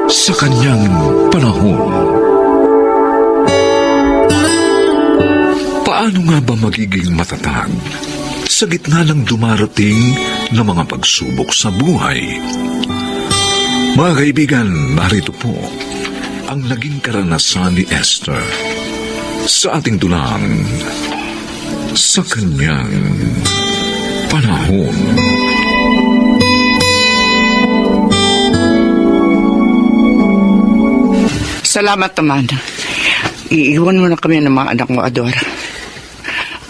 sa kanyang panahon. Paano nga ba magiging matatag sa gitna ng dumarating na mga pagsubok sa buhay? Mga kaibigan, narito po ang naging karanasan ni Esther sa ating dulang sa kanyang panahon. Salamat naman. Iiwan mo na kami ng mga anak mo, Ador.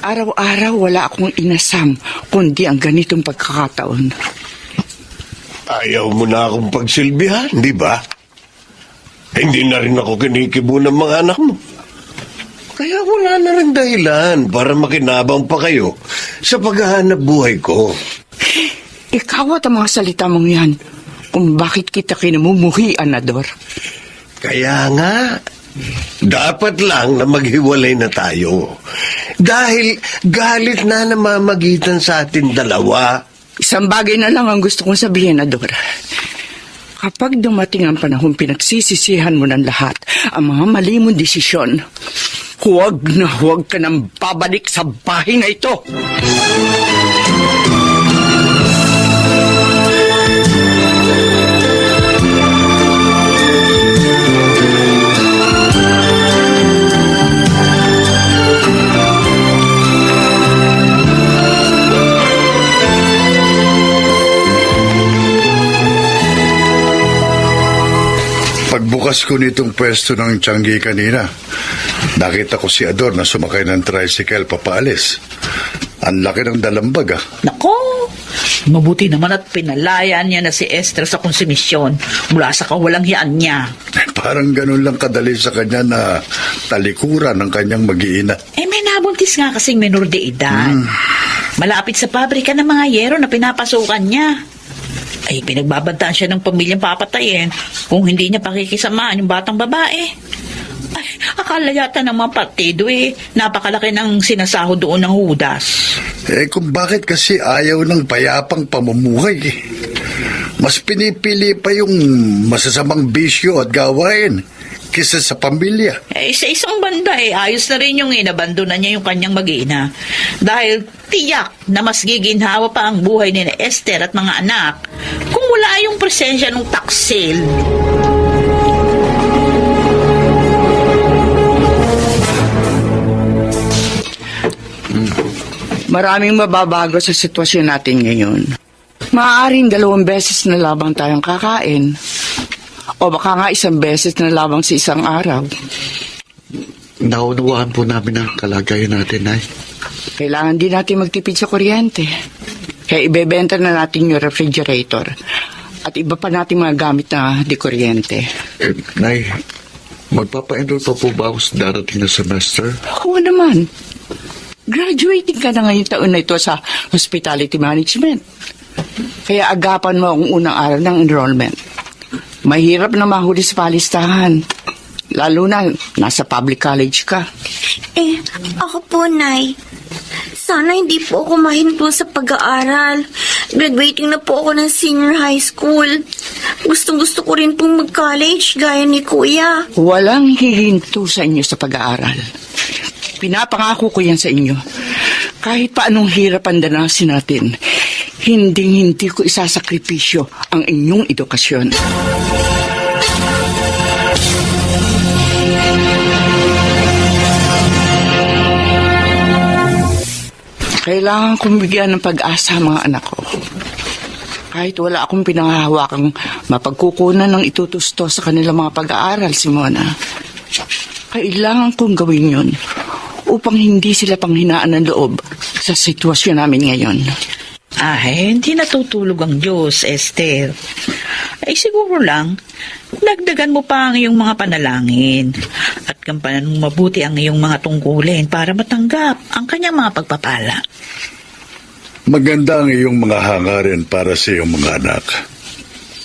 Araw-araw wala akong inasam kundi ang ganitong pagkakataon. Ayaw mo na akong pagsilbihan, di ba? Hindi na rin ako kinikibo ng mga anak mo. Kaya wala na rin dahilan para makinabang pa kayo sa paghahanap buhay ko. Ikaw at ang mga salita mong yan kung bakit kita kinamumuhian, Ador. Kaya nga, dapat lang na maghiwalay na tayo. Dahil galit na namamagitan sa ating dalawa. Isang bagay na lang ang gusto kong sabihin, Ador. Kapag dumating ang panahon pinagsisisihan mo ng lahat ang mga mali mong desisyon, huwag na huwag ka nang babalik sa bahay na ito. Pagbukas ko nitong pwesto ng Tianggi kanina, nakita ko si Ador na sumakay ng tricycle papaalis. Ang laki ng dalambag Nako, mabuti naman at pinalayan niya na si Esther sa konsumisyon mula sa kawalang hiyaan niya. Parang ganun lang kadali sa kanya na talikuran ng kanyang mag-iina. May nabuntis nga kasing menor de edad. Malapit sa pabrika ng mga yero na pinapasukan niya. Pinagbabantaan siya ng pamilyang papatayin kung hindi niya pakikisamahan yung batang babae. Akala yata ng mga partido napakalaki ng sinasahod doon ng hudas. Kung bakit kasi ayaw ng payapang pamumuhay Mas pinipili pa yung masasamang bisyo at gawain kisa sa pamilya. Sa isang banda ayos na rin yung inabandonan niya yung kanyang mag-ina. Dahil tiyak na mas giginhawa pa ang buhay ni Esther at mga anak kung wala yung presensya ng taksil. Maraming mababago sa sitwasyon natin ngayon. Maaaring 2 beses na labang tayong kakain. O baka nga 1 beses na labang sa isang araw. Naunawaan po namin ang kalagayan natin, Nay. Kailangan din natin magtipid sa kuryente. Kaya ibebenta na natin yung refrigerator. At iba pa natin mga gamit na di kuryente. Nay, magpapa-enroll pa po ba ako sa darating na semester? Oo naman. Graduating ka na ngayong taon na ito sa Hospitality Management. Kaya agapan mo ang unang araw ng enrollment. Mahirap na mahuli sa palistahan. Lalo na, nasa public college ka. Ako po, Nay. Sana hindi po ako mahinto sa pag-aaral. Graduating na po ako ng senior high school. Gustong-gusto ko rin pong mag-college gaya ni Kuya. Walang hihinto sa inyo sa pag-aaral. Pinapangako ko yan sa inyo. Kahit pa anong hirap ang danasin natin, hindi ko isasakripisyo ang inyong edukasyon. Kailangan kong bigyan ng pag-asa ang mga anak ko. Kahit wala akong pinangahawakang mapagkukunan ng itutusto sa kanilang mga pag-aaral, Simona. Kailangan kong gawin yun upang hindi sila panghinaan ng loob sa sitwasyon namin ngayon. Hindi natutulog ang Diyos, Esther. Siguro lang, dagdagan mo pa ang iyong mga panalangin at gampanan mong mabuti ang iyong mga tungkulin para matanggap ang kanyang mga pagpapala. Maganda ang iyong mga hangarin para sa iyong mga anak.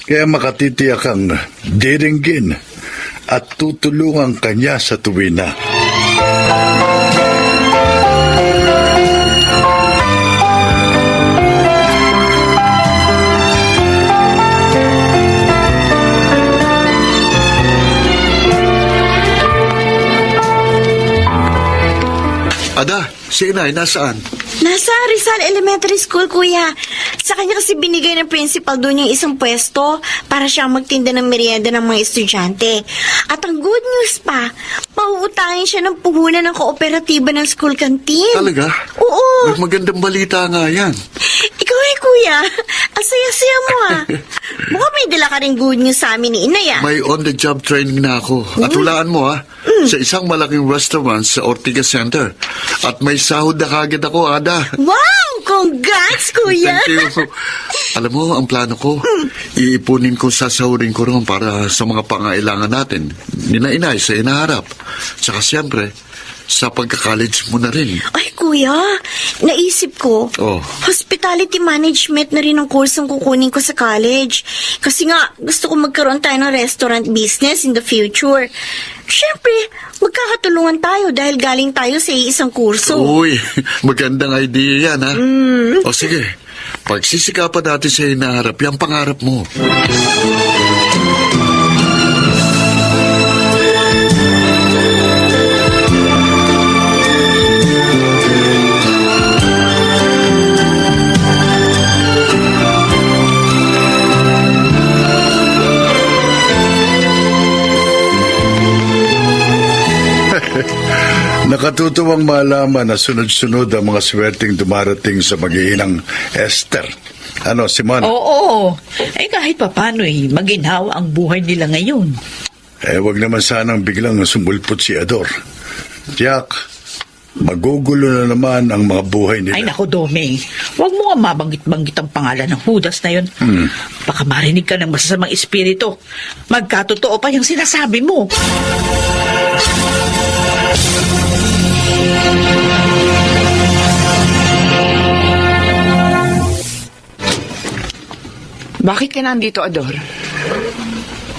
Kaya makatitiyak kang diringgin at tutulungan kanya sa tuwina. Si inay, nasaan? Nasa Rizal Elementary School, kuya. Sa kanya kasi binigay ng principal doon yung isang pwesto para siya magtinda ng merienda ng mga estudyante. At ang good news pa, mauutangin siya ng puhunan ng kooperatiba ng school canteen. Talaga? Oo. May magandang balita nga yan. Ikaw kuya. Ang saya-saya mo ah. Mukhang may dala ka rin good news sa amin ni Inay ah. May on-the-job training na ako. At hulaan mo sa isang malaking restaurant sa Ortigas Center. At may sahod na kagad ako, Ada. Wow! Congrats, kuya! Thank you. Alam mo, ang plano ko, iipunin ko, sasahurin ko ron para sa mga pangailangan natin. Nina-inay sa inaharap. Saka siyempre, sa pagka-college mo na rin. Ay, kuya, naisip ko, Oh. hospitality management na rin ang kursong kukunin ko sa college. Kasi nga, gusto ko magkaroon tayo ng restaurant business in the future. Siyempre, magkakatulungan tayo dahil galing tayo sa isang kurso. Uy, magandang idea yan, ha? O sige, pagsisikapan natin sa inaharap, yung pangarap mo. Nakatutuwang malaman na sunod-sunod ang mga swerteng dumarating sa mag-iinang Esther. Ano, Simon? Oo. Kahit papano maginhawa ang buhay nila ngayon. Wag naman sanang biglang sumulpot si Ador. Tiyak, magugulo na naman ang mga buhay nila. Ay nako, Doming. Huwag mo nga mabanggit-banggit ang pangalan ng Judas na yun. Baka marinig ka ng masasamang espiritu. Magkatotoo pa yung sinasabi mo. Bakit ka nandito, Ador?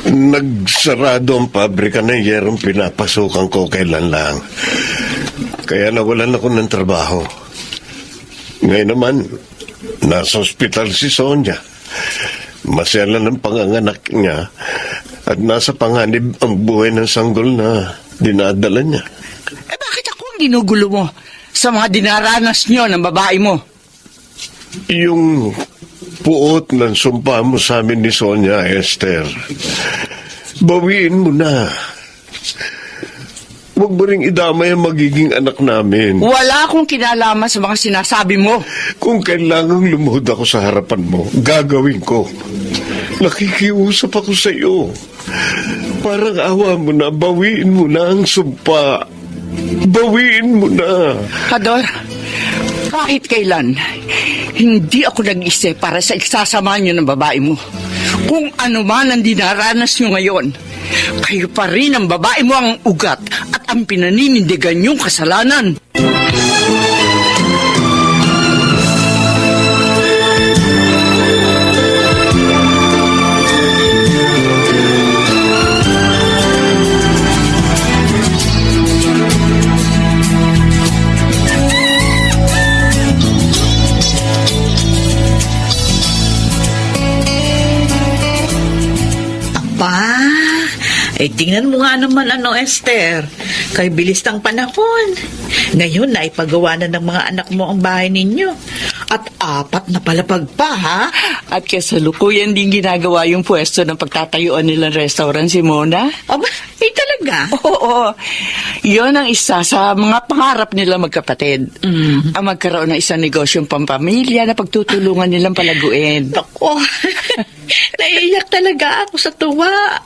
Nagsarado ang pabrika ng yerong pinapasukan ko kailan lang. Kaya nawalan ako ng trabaho. Ngayon naman, nasa ospital si Sonia. Masela ng panganganak niya at nasa panganib ang buhay ng sanggol na dinadala niya. Bakit ako ang ginugulo mo sa mga dinaranas nyo ng babae mo? Yung puot ng sumpa mo sa amin ni Sonia, Esther, bawiin mo na. Huwag mo ring idamay ang magiging anak namin. Wala akong kinalaman sa mga sinasabi mo. Kung kailangang lumuhod ako sa harapan mo, gagawin ko. Nakikiusap ako sa iyo. Parang awa mo na, bawiin mo na ang sumpa. Bawiin mo na. Ador, kahit kailan, hindi ako nag-isip para sa iksasama nyo ng babae mo. Kung ano man ang dinaranas nyo ngayon, kayo pa rin ang babae mo ang ugat at ang pinaninindigan nyong kasalanan. Tingnan mo nga naman Esther. Kay bilis ng panahon. Ngayon na ipagawa na ng mga anak mo ang bahay ninyo. At 4 na palapag pa, ha? At kasalukuyan din ginagawa yung pwesto ng pagtatayuan nilang restaurant, Simona. Aba, talaga? Oo. Yon ang isa sa mga pangarap nila magkapatid. Ang magkaroon ng isang negosyong pampamilya na pagtutulungan nilang palaguin. Ako, naiiyak talaga ako sa tuwa.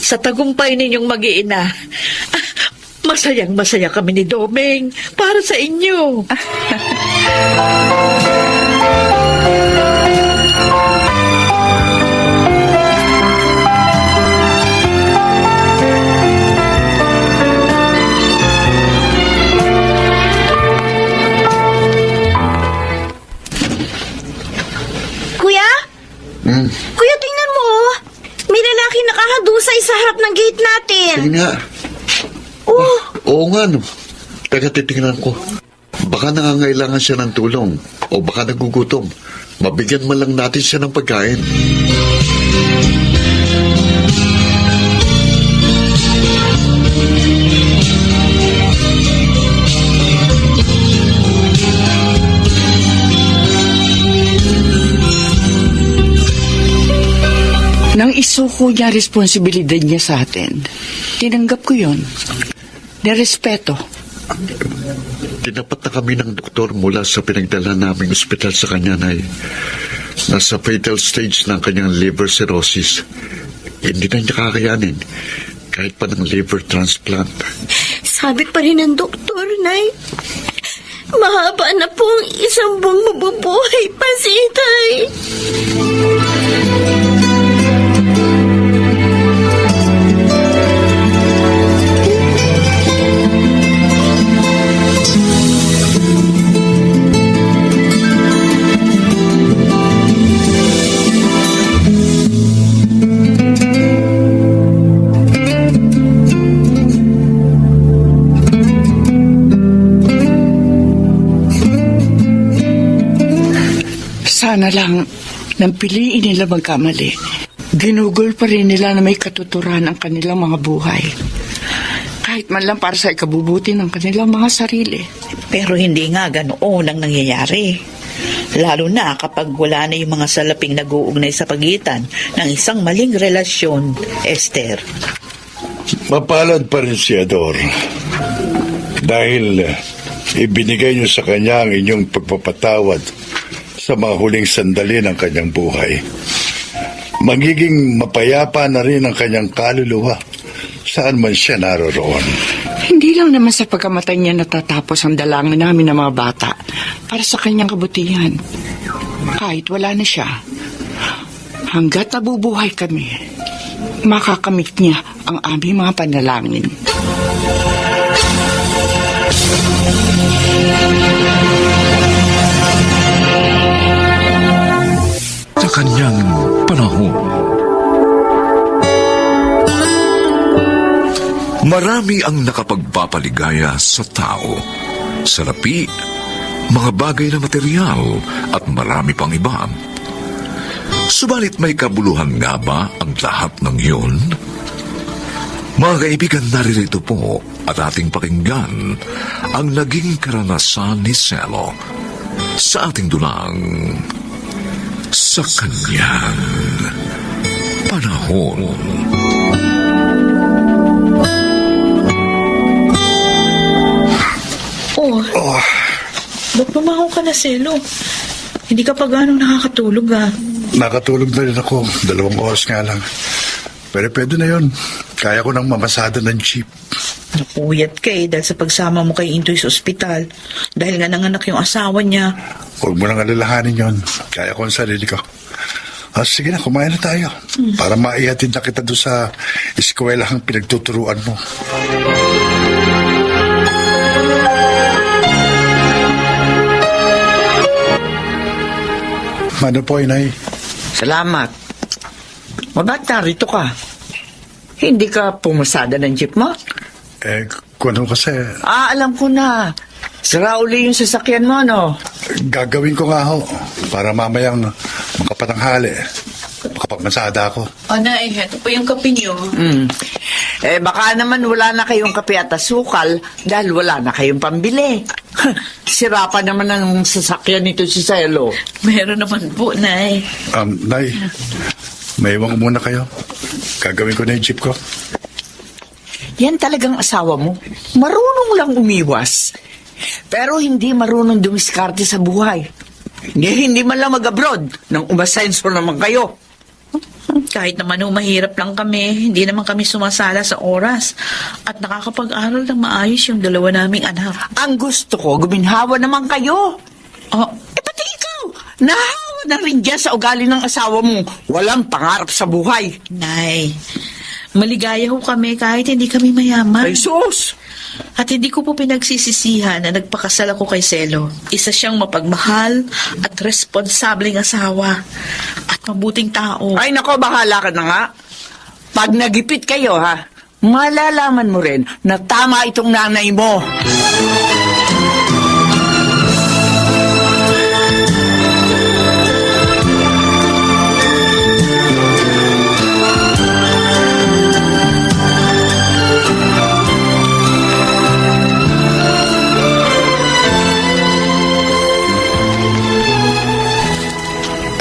Sa tagumpay ninyong mag-iina. Masayang-masaya kami ni Domeng para sa inyo. Kuya? Kuya, tingnan mo. May lalaki nakahadusay sa harap ng gate natin. Tingnan nga. Oh, Oo nga, no. Teka, titingnan ko. Baka nangangailangan siya ng tulong o baka nagugutom. Mabigyan man lang natin siya ng pagkain. Isuko niya responsibilidad niya sa atin. Tinanggap ko yun. Nirespeto. Tinapat na kami ng doktor mula sa pinagdala naming ospital sa kanya na nasa fatal stage ng kanyang liver cirrhosis. Hindi na niya kakayanin kahit pa ng liver transplant. Sabi pa rin ng doktor, Nay. Mahaba na po ang isang buong mabubuhay pa si Itay. Sana lang nang piliin nila magkamali. Ginugol pa rin nila na may katuturan ang kanilang mga buhay. Kahit man lang para sa ikabubuti ng kanilang mga sarili. Pero hindi nga ganoon ang nangyayari. Lalo na kapag wala na yung mga salaping nag-uugnay sa pagitan ng isang maling relasyon, Esther. Mapalad pa rin si Ador. Dahil ibinigay niyo sa kanya ang inyong pagpapatawad sa mga huling sandali ng kanyang buhay. Magiging mapayapa na rin ang kanyang kaluluwa saan man siya naroroon. Hindi lang naman sa pagkamatay niya natatapos ang dalangin namin ng mga bata para sa kanyang kabutihan. Kahit wala na siya, hanggat nabubuhay kami, makakamit niya ang aming mga panalangin. Sa kanyang panahon, marami ang nakapagpapaligaya sa tao. Salapi, mga bagay na material at marami pang iba. Subalit may kabuluhan nga ba ang lahat ng yun? Mga kaibigan, naririto po at ating pakinggan ang naging karanasan ni Cielo sa ating dulang sa kanyang panahon. Ba't bumangon ka na, Selo? Hindi ka pa ganong nakakatulog, ah. Nakatulog na rin ako. 2 oras nga lang. Pero pwede na yon. Kaya ko nang mamasada ng jeep. Napuyat ka dahil sa pagsama mo kay Intoy sa ospital. Dahil nga nanganak yung asawa niya. Huwag mo nang alalahanin yon. Kaya ko ang sarili ko. Sige na, kumain na tayo. Para maihatid na kita doon sa eskwelahang pinagtuturuan mo. Ano po, Inay? Salamat. Maba't narito ka? Hindi ka pumasada ng jeep mo? Kung ano kasi, Alam ko na. Sira uli yung sasakyan mo, no? gagawin ko nga ho. Para mamayang makapatanghali. Makapagmasada ako. Nay, ito po yung kape niyo. Baka naman wala na kayong kape at asukal dahil wala na kayong pambili. Sira pa naman ang sasakyan nito si Cielo. Meron naman po, Nay. Nay, may iwan ko muna kayo. Gagawin ko na yung jeep ko. Yan talagang asawa mo. Marunong lang umiwas. Pero hindi marunong dumiskarte sa buhay. Hindi man lang mag-abroad nang umasenso naman kayo. Kahit naman mahirap lang kami, hindi naman kami sumasala sa oras. At nakakapag-aral ng maayos yung 2 naming anak. Ang gusto ko, guminhawa naman kayo. Oh, Pati ikaw, nahawa na rin dyan sa ugali ng asawa mo. Walang pangarap sa buhay. Nay, maligaya ho kami kahit hindi kami mayaman. Ay, sus! At hindi ko po pinagsisisihan na nagpakasal ako kay Cielo. Isa siyang mapagmahal at responsableng asawa at mabuting tao. Ay, nako, bahala ka na nga. Pag nagipit kayo, ha, malalaman mo rin na tama itong nanay mo.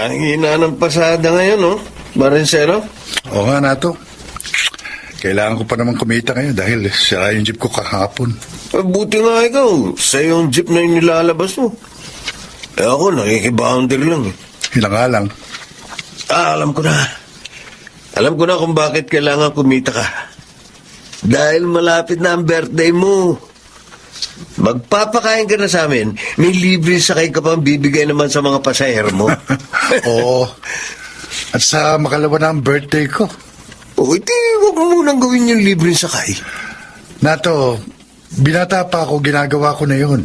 Ang hina ng pasada ngayon, no? Marincero? Oo nga, Nato. Kailangan ko pa naman kumita ngayon dahil sira yung jeep ko kahapon. Buti nga ikaw, sa yung jeep na yung nilalabas mo. Ako, nakikiboundary lang eh. Ilang nga lang. Alam ko na. Alam ko na kung bakit kailangan kumita ka. Dahil malapit na ang birthday mo. Magpapakain ka na sa amin. May libre sakay ka pang bibigay naman sa mga pasahero mo. Oo. At sa makalawa na ang birthday ko. O, iti, huwag mo munang gawin yung libre sakay. Nato, binata pa ako, ginagawa ko na yun.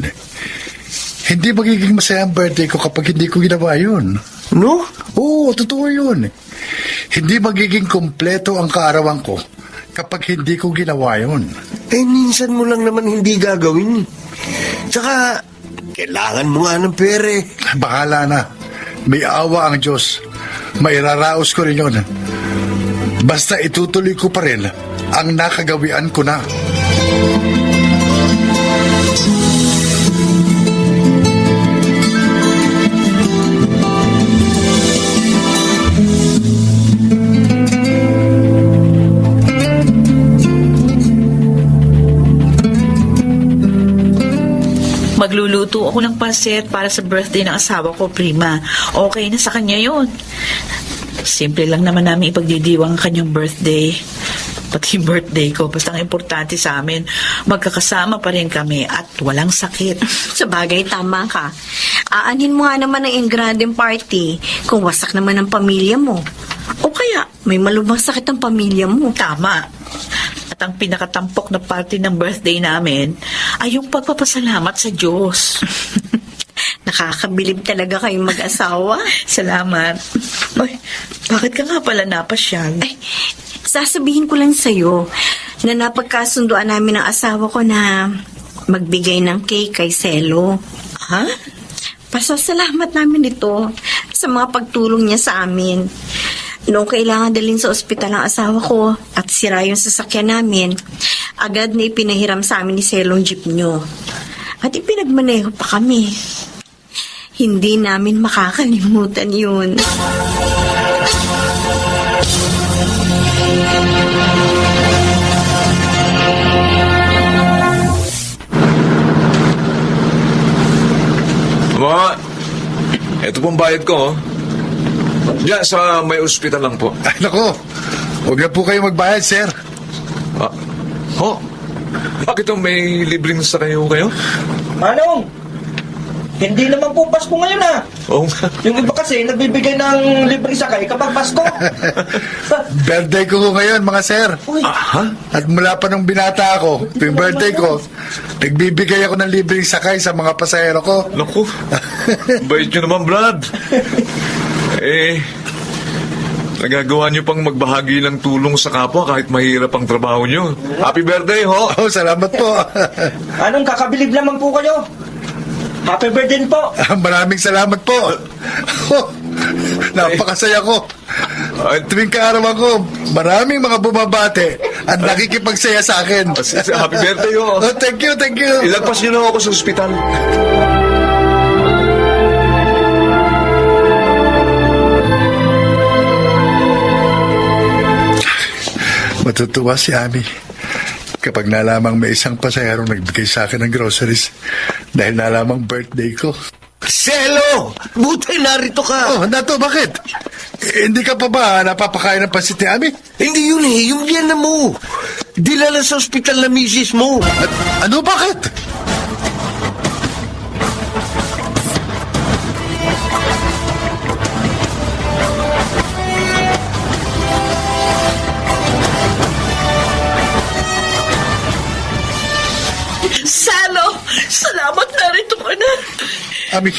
Hindi magiging masaya ang birthday ko kapag hindi ko ginawa yun. No? Oo, totoo yun. Hindi magiging kompleto ang kaarawan ko kapag hindi ko ginawa yun. Eh, minsan mo lang naman hindi gagawin. Tsaka, kailangan mo nga ng pere. Bahala na. May awa ang Diyos. Mairaraos ko rin yun. Basta itutuloy ko pa rin ang nakagawian ko na. Magluluto ako ng pancit para sa birthday ng asawa ko, Prima. Okay na sa kanya yun. Simple lang naman namin ipagdidiwang ang kanyang birthday. Pati yung birthday ko. Basta ang importante sa amin, magkakasama pa rin kami at walang sakit. Sa bagay, tama ka. Aanhin mo nga naman ang engrandeng party kung wasak naman ang pamilya mo. O kaya, may malubhang sakit ang pamilya mo. Tama. At ang pinakatampok na party ng birthday namin ay yung pagpapasalamat sa Diyos. Nakakabilib talaga kayong mag-asawa. Salamat. Ay, bakit ka nga pala napasyal? Ay, sasabihin ko lang sa'yo na napagkasunduan namin ng asawa ko na magbigay ng cake kay Selo. Ha? Pasasalamat namin ito sa mga pagtulong niya sa amin. Noong kailangan dalhin sa ospital ang asawa ko at sira yung sasakyan namin, agad na ipinahiram sa amin ni Selo ang jeep nyo. At ipinagmaneho pa kami. Hindi namin makakalimutan yun. Mga, ito pong bayad ko, oh. Diyan sa may ospital lang po. Ay, nako. Huwag na po kayo magbayad, sir. Ah, oh, bakit may libreng sakayo kayo? Manong! Hindi naman po Pasko ngayon ah. Oo. Yung iba kasi nagbibigay ng libreng sakay kapag Pasko. Birthday ko ngayon, mga sir. Aha. At mula pa nung binata ako, yung birthday ko, nagbibigay ako ng libreng sakay sa mga pasahero ko. Naku, bait nyo naman, Brad. Nagagawa nyo pang magbahagi ng tulong sa kapwa kahit mahirap ang trabaho nyo. Happy birthday, ho! Oh, salamat po. Anong kakabilib naman po kayo? Happy birthday po. Maraming salamat po. Oh, napakasaya ko. Tuwing kaarawan ko, maraming mga bumabate at nakikipagsaya sa akin. Happy birthday, ho! Oh, thank you, thank you. Ilagpas nyo na ako sa ospital. Matutuwa si Ami kapag nalamang may isang pasahero nagbigay sa akin ng groceries dahil nalamang birthday ko. Selo! Buti narito ka! Oh, Nato, bakit? Hindi ka pa ba napapakain ng pansit ni Ami? Hindi yun eh, yung yan na mo. Dilala sa ospital na misis mo. At ano, bakit? Salo! Salamat na rito ka na. Ami,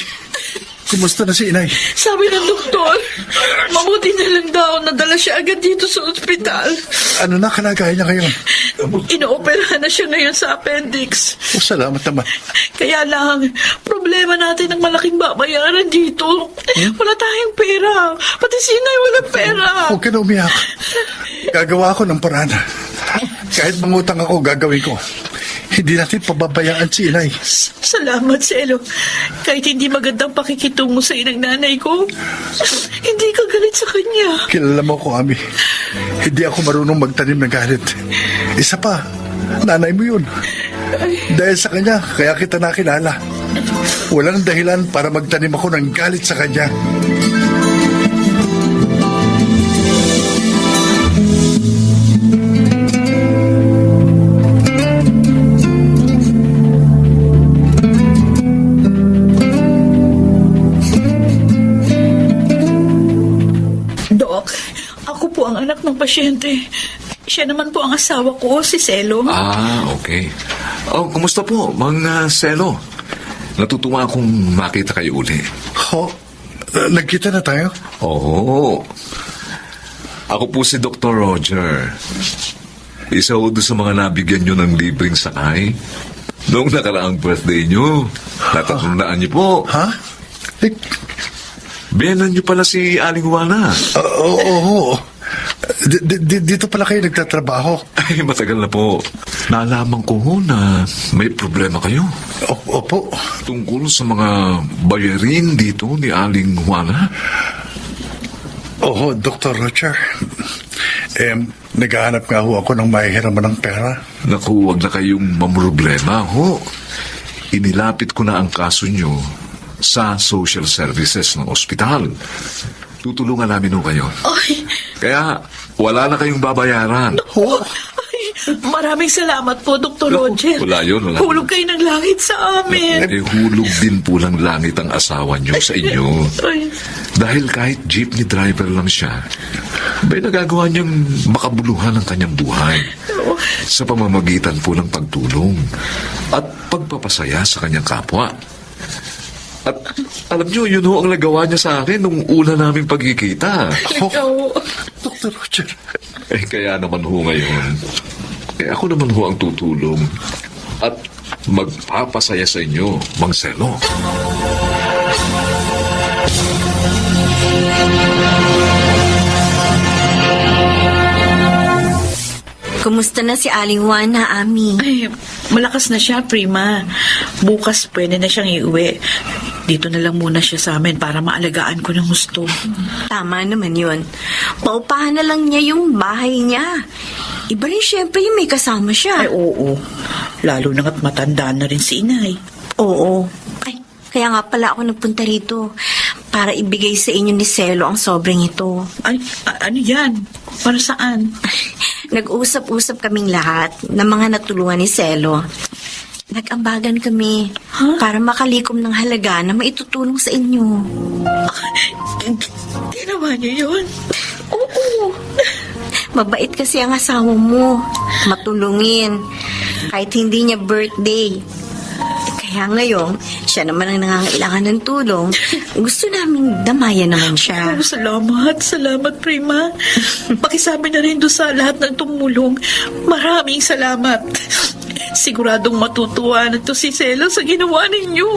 kumusta na si inay? Sabi ng doktor, mabuti na lang daw nadala siya agad dito sa ospital. Ano na kalagayan niya ngayon? Inooperahan na siya ngayon sa appendix. Oh, salamat naman. Kaya lang, problema natin ang malaking babayaran dito. Wala tayong pera. Pati si Inay walang pera. Huwag ka na umiyak. Gagawa ko ng paraan. Kahit mangutang ako, gagawin ko. hindi natin pababayaan si inay. Salamat, Selo. Kahit hindi magandang pakikitungo sa inang nanay ko, hindi ka galit sa kanya. Kilala mo ko, Ami. Hindi ako marunong magtanim ng galit. Isa pa, nanay mo yun. Dahil sa kanya, kaya kita nakilala. Walang dahilan para magtanim ako ng galit sa kanya. Dok, ako po ang anak ng pasyente. Siya naman po ang asawa ko, si Selo. Okay. Oh, kumusta po, Mang Selo? Natutuwa akong makita kayo uli. Nagkita na tayo? Oo. Ako po si Dr. Roger. Isa ho doon sa mga nabigyan nyo ng libreng sakay. Noong nakaraang birthday nyo. Natatandaan niyo po. Ha? Eh, Biyanan nyo pala si Aling Juana. Oo. Dito pala kayo nagtatrabaho. Ay, matagal na po. Nalaman ko ho na may problema kayo. Opo. Tungkol sa mga bayarin dito ni Aling Juana. Oo, Dr. Roger. Naghahanap nga ho ako ng mahihiraman ng pera. Naku, wag na kayong mamroblema ho. Inilapit ko na ang kaso nyo sa social services ng ospital. Tutulungan namin ho kayo. Ay, Kaya wala na kayong babayaran. ay, maraming salamat po, Dr. Roger. Wala yun, wala. Hulog kayo ng langit sa amin. Hulog din po ng langit ang asawa nyo sa inyo. Ay, Dahil kahit jeepney driver lang siya, may nagagawa niyang makabuluhan ang kanyang buhay sa pamamagitan po ng pagtulong at pagpapasaya sa kanyang kapwa. At alam niyo, yun ho ang nagawa niya sa akin nung una naming pagkikita. ikaw. Dr. Roger. Kaya naman ho ngayon, ako naman ho ang tutulong at magpapasaya sa inyo, Mang Selo. Kumusta na si Aling Juana, Ami? Ay, malakas na siya, Prima. Bukas pwede na siyang iuwi. Dito na lang muna siya sa amin para maalagaan ko ng gusto. Tama naman yun. Paupahan na lang niya yung bahay niya. Iba rin syempre yung may kasama siya. Ay, oo. Lalo na nga't matandaan na rin si inay. Oo. Ay, kaya nga pala ako nagpunta rito para ibigay sa inyo ni Selo ang sobrang ito. Ay, ano yan? Para saan? Nag-usap-usap kaming lahat ng mga natulungan ni Selo. Nag-ambagan kami para makalikom ng halaga na maitutulong sa inyo. Ginawa niyo yun? Oo. Mabait kasi ang asawa mo. Matulungin. Kahit hindi niya birthday. Kaya ngayon, siya naman ang nangangailangan ng tulong. Gusto naming damayan naman siya. Oh, salamat, Prima. Pakisabi na rin doon sa lahat ng tumulong. Maraming salamat. Siguradong matutuwa na to si Selo sa ginawa ninyo.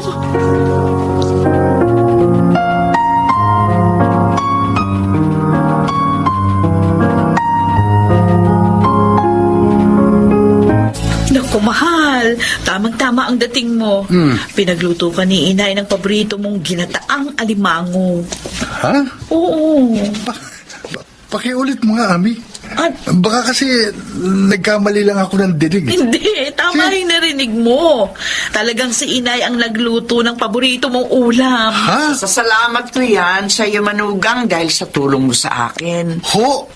Naku, mahal. Tamang-tama ang dating mo. Pinagluto ka ni inay ng paborito mong ginataang alimango. Ha? Oo. Pakiulit mo nga, Ami. At, Baka kasi nagkamali lang ako ng dinig. hindi, tama yung narinig mo. Talagang si inay ang nagluto ng paborito mong ulam. Ha? Sasalamat ko yan sa iyo, Manugang, dahil sa tulong mo sa akin. Ho?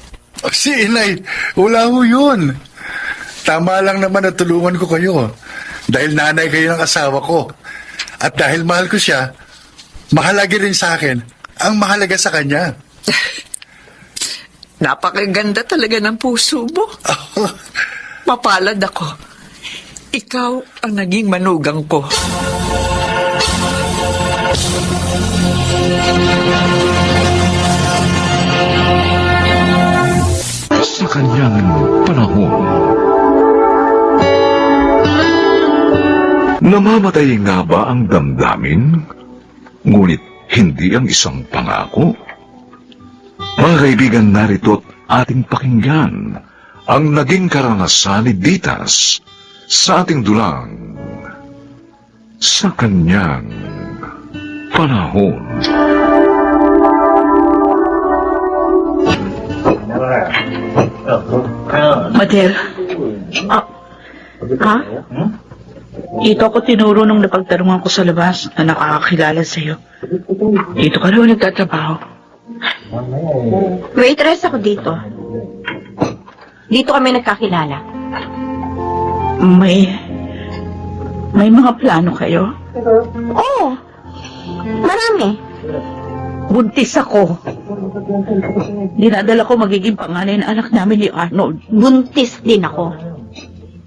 Si inay, wala ho yun. Tama lang naman na tulungan ko kayo. Dahil nanay kayo ng asawa ko. At dahil mahal ko siya, mahalaga rin sa akin ang mahalaga sa kanya. Napakaganda talaga ng puso mo. Mapalad ako. Ikaw ang naging manugang ko. Sa kanyang panahon, namamatay nga ba ang damdamin? Ngunit hindi ang isang pangako. Mga kaibigan, narito't ating pakinggan ang naging karanasan ni Ditas sa ating dulang sa kanyang panahon. Madel. Ha? Ito ako tinuro nung napagtanungan ko sa labas na nakakakilala sa'yo. Dito ka raw nagtatrabaho. Waitress ako dito. Dito kami nagkakilala. May mga plano kayo? Oo. Marami. Buntis ako. Dinadala ko magiging panganay na anak namin ni Arnold. Buntis din ako.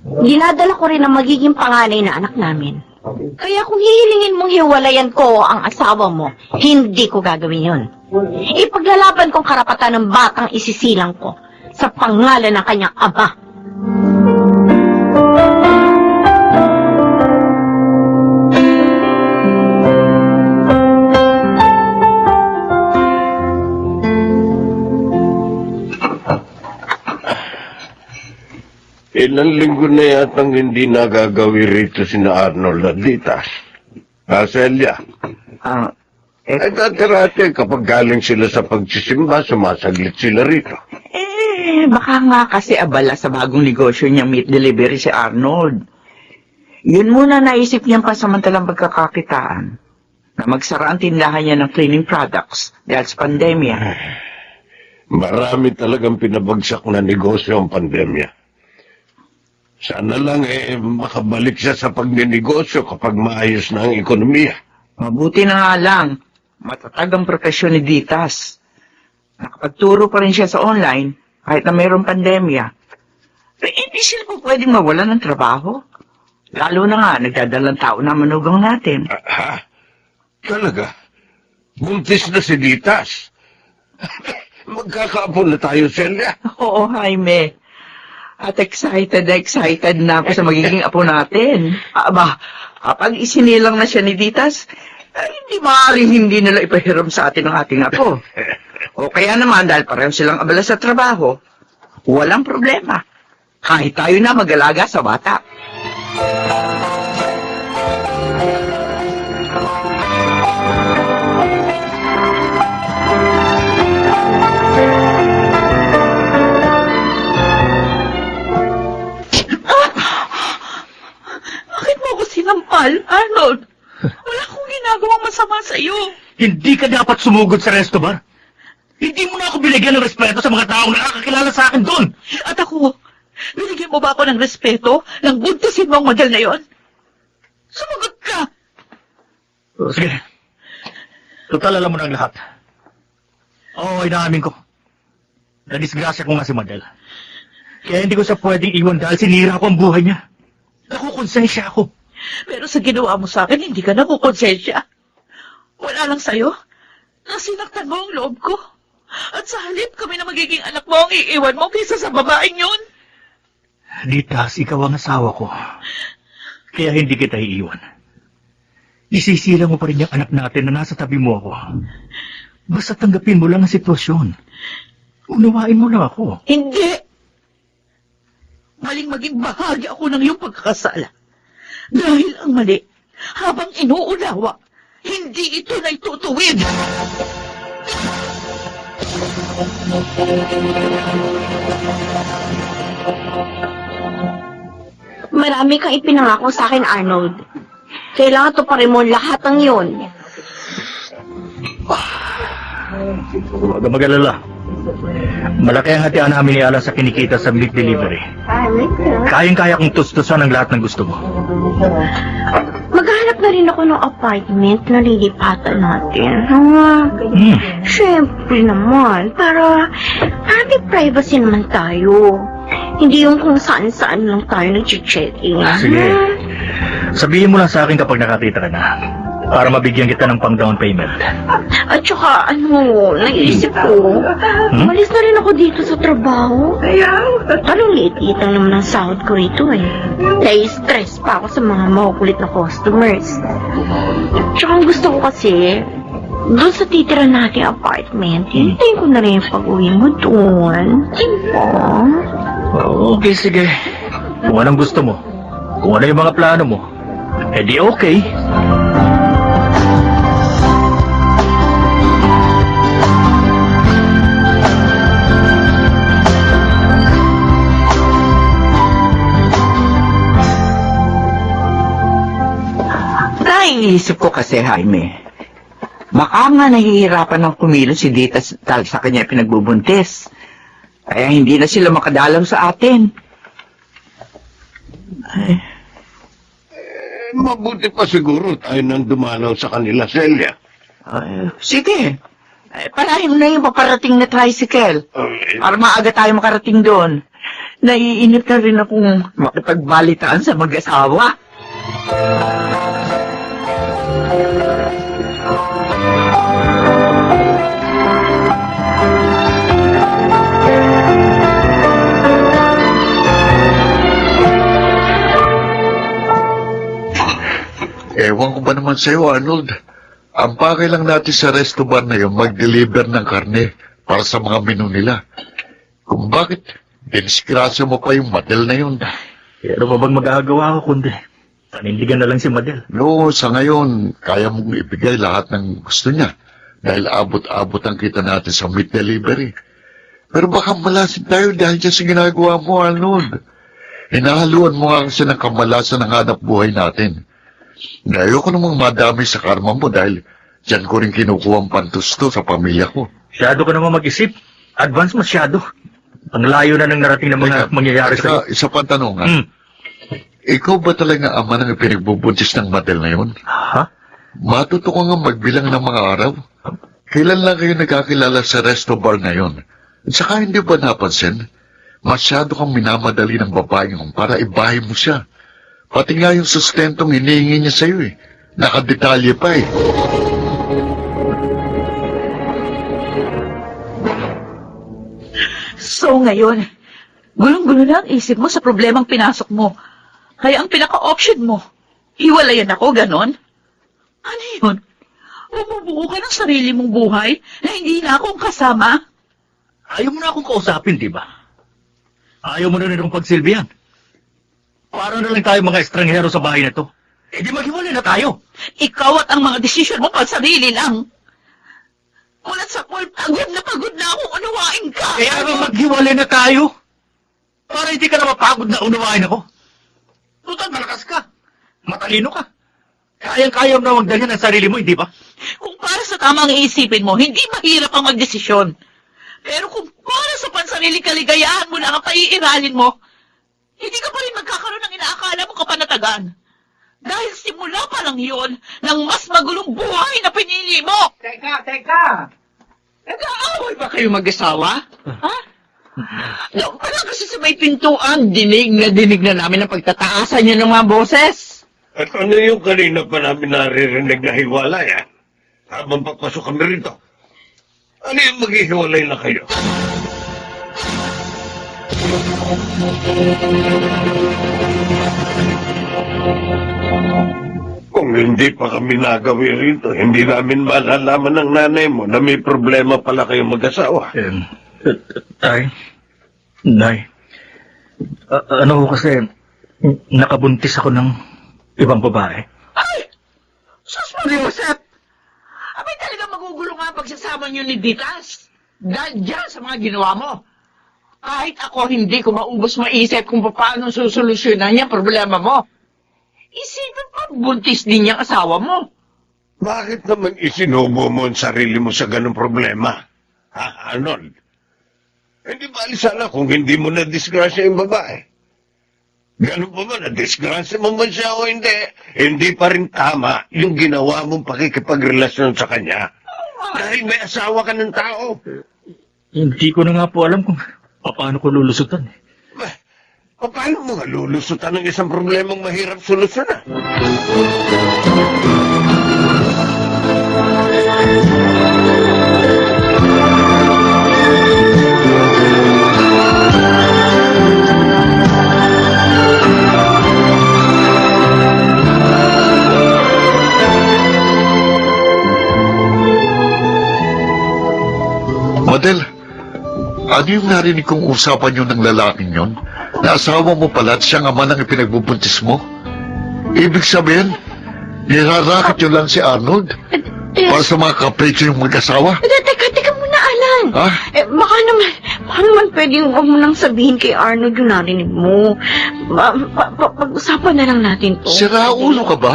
Dinadala ko rin ang magiging panganay na anak namin. Kaya kung hihilingin mong hiwalayan ko ang asawa mo, hindi ko gagawin yun. Ipaglalaban kong karapatan ng batang isisilang ko sa pangalan ng kanyang ama. Ilang linggo na yatang hindi nagagawi rito sina Arnold at Ditas. Celia. Dati kapag galing sila sa pagsisimba, sumasaglit sila rito. Baka nga kasi abala sa bagong negosyo niyang meat delivery si Arnold. Yun muna naisip niyang pasamantalang pagkakakitaan na magsara ang tindahan niya ng cleaning products dahil sa pandemya. Marami talagang pinabagsak na negosyo ang pandemya. Sana lang makabalik siya sa pagninegosyo kapag maayos na ang ekonomiya. Mabuti na nga lang, matatag ang profesyon ni Ditas. Nakapagturo pa rin siya sa online kahit na mayroong pandemya. Pero hindi sila po pwedeng mawala ng trabaho. Lalo na nga, nagdadalang tao na manugang natin. Ha? Talaga? Buntis na si Ditas? Magkakaapo na tayo, Celia. Oo, Jaime. At excited na ako sa magiging apo natin. Aba, kapag isinilang na siya ni Ditas, hindi maaaring hindi nila ipahiram sa atin ang ating apo. O kaya naman, dahil pareho silang abala sa trabaho, walang problema. Kahit tayo na mag-alaga sa bata. Bakit mo ako sinampal, Arnold? Wala akong ginagawang masama sa iyo. Hindi ka dapat sumugod sa resto bar. Hindi mo na ako binigyan ng respeto sa mga taong nakakakilala sa akin doon. At ako, binigyan mo ba ako ng respeto nang buntisin mo ang model na yon? Sumagot ka! Sige. Total alam mo na ang lahat. Oo, inaamin ko. Nadisgrasya ko nga si Madel. Kaya hindi ko siya pwedeng iwan dahil sinira ko ang buhay niya. Nakukonsensya ako. Pero sa ginawa mo sa akin, hindi ka nakukonsensya. Wala lang sa'yo. Nasinaktan mo ang loob ko. At sa halip kami na magiging anak mo ang iiwan mo kaysa sa babaeng yun. Ditas, ikaw ang asawa ko. Kaya hindi kita iiwan. Isisira mo pa rin yung anak natin na nasa tabi mo ako. Basta tanggapin mo lang ang sitwasyon. Unawain mo lang ako. Hindi! Maling maging bahagi ako ng iyong pagkakasala. Dahil ang mali, habang inuunawa, hindi ito na itutuwid. Marami kang ipinangako sa akin, Arnold. Kailangan tuparin mo lahat ng yun. Huwag kang mag-alala. Malaki ang hatian namin ni Alan sa kinikita sa milk delivery. Kayang-kaya kong tustusan ang lahat ng gusto mo. Maghanap na rin ako ng apartment na lilipatan natin. Siyempre naman, para may privacy naman tayo. Hindi yung kung saan-saan lang tayo nag-check-in. Sige. Sabihin mo lang sa akin kapag nakakita ka na. Para mabigyan kita ng pang-down payment. At saka, naisip ko, malis na rin ako dito sa trabaho. Parang liit-liit lang naman ang sahod ko rito eh. Nai-stress pa ako sa mga makukulit na customers. Tsaka ang gusto ko kasi, doon sa titira nating apartment, hintayin ko na rin yung pag-uwi mo doon. Diba? Okay, sige. Kung anong gusto mo. Kung ano yung mga plano mo, edi okay. Naiisip ko kasi, Jaime, baka nga nahihirapan ng kumilos si Dita dahil sa kanya pinagbubuntis. Kaya hindi na sila makadalaw sa atin. Mabuti pa siguro tayo nang dumalaw sa kanila, Celia. Sige. Parahin mo na yung paparating na tricycle. Ay, Para maaga tayo makarating doon. Naiinip na rin akong makipagbalitaan sa mag-asawa. Ewan ko ba naman sa'yo, Arnold? Ang pakay lang natin sa resto bar na yun, mag-deliver ng karne para sa mga menu nila. Kung bakit, dinisgrasya mo pa yung Madel na yun. Pero ba bang magagawa ko kundi panindigan na lang si Madel? No, sa ngayon, kaya mong ibigay lahat ng gusto niya. Dahil abot-abot ang kita natin sa meat delivery. Pero baka malasin tayo dahil dyan sa ginagawa mo, Arnold. Hinahaluan mo nga kasi ng kamalasan ng hanap buhay natin. Ayoko namang madami sa karma mo dahil dyan ko rin kinukuha ang pantusto sa pamilya ko. Masyado ka naman mag-isip. Advance masyado. Ang layo na ng narating na mga mangyayari sa'yo. Isa pang tanong, Ikaw ba talaga ama ng pinagbubuntis ng Madel na yun? Ha? Matuto ko nga magbilang ng mga araw. Kailan lang kayo nagkakilala sa resto bar na yun? At saka hindi ba napansin? Masyado kang minamadali ng babae yun para ibahin mo siya. Pati nga yung sustentong hinihingi niya sa'yo eh. Nakadetalye pa eh. So ngayon, gulong-gulo na ang isip mo sa problemang pinasok mo. Kaya ang pinaka-option mo, hiwalayan ako, ganon? Ano yun? Bumubuo ka ng sarili mong buhay na hindi na akong kasama? Ayaw mo na akong kausapin, di ba? Ayaw mo na rin akong pagsilbihan. Parang na lang tayo mga estranghero sa bahay na to. Eh di maghiwalay na tayo. Ikaw at ang mga desisyon mo pang sarili lang. Mulat sa pool, pagod na akong unawain ka. Kaya nga maghiwalay na tayo. Para hindi ka na mapagod na unawain ako. Tutal, malakas ka. Matalino ka. Kayang-kaya mo na magdalhan ang sarili mo, hindi ba? Kung para sa tamang iisipin mo, hindi mahirap ang magdesisyon. Pero kung para sa pansariling kaligayahan mo lang ang paiiralin mo, hindi ka pa rin magkakaroon ng inaakala mo kapanatagan. Dahil simula pa lang yun ng mas magulong buhay na pinili mo. Teka! Nag-aaway ba kayo mag-asawa? Ha? Doon pa lang kasi sa may pintuan, dinig na namin ang pagtataasan niyo ng mga boses. at ano yung kanina pa namin naririnig na hiwalay, habang papasok kami rito? Ano yung maghihiwalay na kayo? Kung hindi pa kami nagawi rito, hindi namin malalaman ng nanay mo na may problema pala kayo mag-asawa. Nay, ano ko kasi, nakabuntis ako ng ibang babae. Ay! Sus Mariosep! Abay talaga magugulo nga ang pagsasama niyo ni Ditas. Dahil dyan sa mga ginawa mo. Kahit ako hindi ko maubos maisip kung paano susolusyonan niya ang problema mo. Isipin pa, buntis din niyang asawa mo. Bakit naman isinubo mo ang sarili mo sa ganong problema? Ha, Arnold? Hindi ba alisala kung hindi mo na-disgrasya yung babae? Ganun pa ba, na-disgrasya mo man siya o hindi? Hindi pa rin tama yung ginawa mong pakikipagrelasyon sa kanya. Dahil may asawa ka ng tao. Hindi ko na nga po alam kung paano ko lulusutan. Paano mo nga lulusutan ng isang problemang mahirap solusyonan? Madel, ano yung narinig kong usapan nyo ng lalaking yon? na asawa mo pala at siyang ama ng ipinagbubuntis mo? Ibig sabihin, nirarakit yun lang si Arnold para sa mga kapritsyo yung mag-asawa? Teka muna, Alan. Ha? Baka naman pwedeng huwag mo nang sabihin kay Arnold yung narinig mo. Pag-usapan na lang natin to. Sira ulo ka ba?